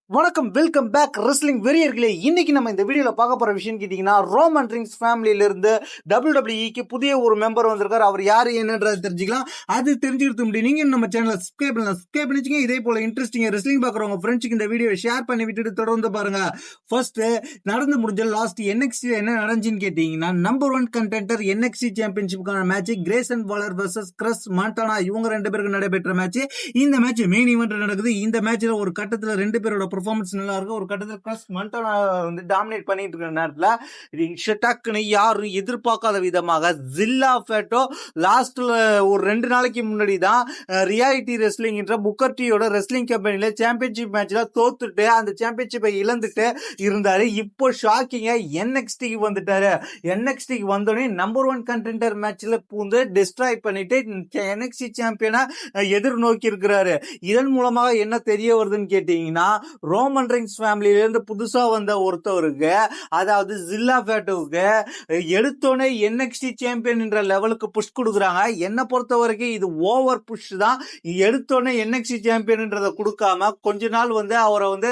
வணக்கம், welcome back wrestling வெறியர்களே. இன்னைக்கு நம்ம இந்த வீடியோல பார்க்க போற விஷயம் கேட்டீங்கன்னா, ரோமன் ரிங்ஸ் ஃபேமிலியில இருந்து WWE புதிய ஒரு மெம்பர் வந்திருக்காரு. அவர் யாரு என்னன்றதை தெரிஞ்சுக்கலாம். அது தெரிஞ்சுக்கிறது முடியும். நீங்க நம்ம சேனலை சப்ஸ்கிரைப் பண்ணிச்சுங்க. இதே போல இன்ட்ரெஸ்டிங் ரெஸ்லிங் பார்க்குறவங்க ஃப்ரெண்ட்ஸுக்கு இந்த வீடியோ ஷேர் பண்ணி விட்டுட்டு தொடர்ந்து பாருங்க. ஃபர்ஸ்ட் நடந்து முடிஞ்ச லாஸ்ட் NXT என்ன நடந்துச்சுன்னு கேட்டீங்கன்னா, நம்பர் 1 கண்டெண்டர் NXT சாம்பியன்ஷிப்புக்கான match Grayson Waller versus Chris Montana இவங்க ரெண்டு பேருக்கு நடைபெற்ற மேட்ச். இந்த மேட்ச் மெயின் ஈவென்ட் நடக்குது. இந்த மேட்ச்ல ஒரு கட்டத்துல ரெண்டு பேரோட பெர்ஃபார்மன்ஸ் நல்லா இருக்கும். ஒரு கட்டத்தில் கிறிஸ் மண்டோனா வந்து டாமினேட் பண்ணிட்டு இருக்கிற நேரத்தில் டக்குன்னு யாரும் எதிர்பார்க்காத விதமாக ஜில்லா ஃபேட்டோ லாஸ்ட்ல ஒரு 2 நாளைக்கு முன்னாடி தான் ரியாலிட்டி ரெஸ்லிங் என்ற புக்கர் டியோட ரெஸ்லிங் கம்பெனில சாம்பியன்ஷிப் மேட்ச்ல தோத்துட்டு அந்த சாம்பியன்ஷிப்பை இழந்துட்டு இருந்தாரு. இப்போ ஷாக்கிங்கா NXTக்கு வந்துட்டாரு. NXTக்கு வந்தோடனே நம்பர் 1 கண்டெண்டர் மேட்ச்ல பூந்து டிஸ்ட்ராய் பண்ணிட்டு NXT சாம்பியனா எதிர்நோக்கி இருக்கிறாரு. இதன் மூலமாக என்ன தெரிய வருதுன்னு கேட்டீங்கன்னா, ரோமன் ரிங்ஸ் ஃபேமிலியிலிருந்து புதுசா வந்த ஒருத்தவருக்கு, அதாவது ஜில்லா ஃபேட்டோவுக்கு எடுத்தோடனே NXT சாம்பியன் என்ற லெவலுக்கு புஷ் கொடுக்குறாங்க. என்னை பொறுத்த வரைக்கும் இது ஓவர் புஷ் தான். எடுத்தோடனே NXT சாம்பியன்ன்றதை கொடுக்காம கொஞ்ச நாள் வந்து அவரை வந்து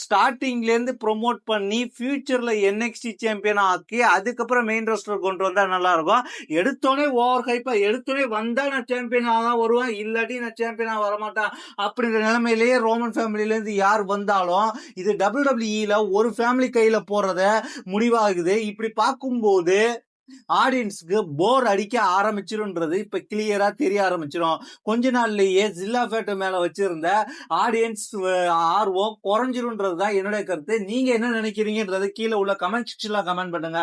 ஸ்டார்டிங்ல இருந்து ப்ரொமோட் பண்ணி ஃபியூச்சர்ல NXT சாம்பியன் ஆக்கி அதுக்கப்புறம் மெயின் ரோஸ்டர் கொண்டு வந்தா நல்லா இருக்கும். எடுத்தோடனே ஓவர் ஹைப்பா எடுத்தோடனே வந்தா நான் சாம்பியனா தான் வருவேன், இல்லாட்டி நான் சாம்பியனா வரமாட்டேன் அப்படின்ற நிலைமையிலேயே ரோமன் ஃபேமிலியில இருந்து யார் வந்தாலும் இது WWE ஒரு ஃபேமிலி கையில போறத முடிவாகுது. இப்படி பார்க்கும்போது ஆடியன்ஸ்க்கு போர் அடிக்க ஆரம்பிச்சிரும்ன்றது இப்ப கிளியரா தெரிய ஆரம்பிச்சிடும். கொஞ்ச நாள்லயே ஜில்லா ஃபேட்டோ மேல வச்சிருந்த ஆடியன்ஸ் ஆர்வம் குறைஞ்சிரும்ன்றது தான் என்னுடைய கருத்து. நீங்க என்ன நினைக்கிறீங்கன்றது கீழே உள்ள கமெண்ட் செக்ஷன்ல கமெண்ட் பண்ணுங்க.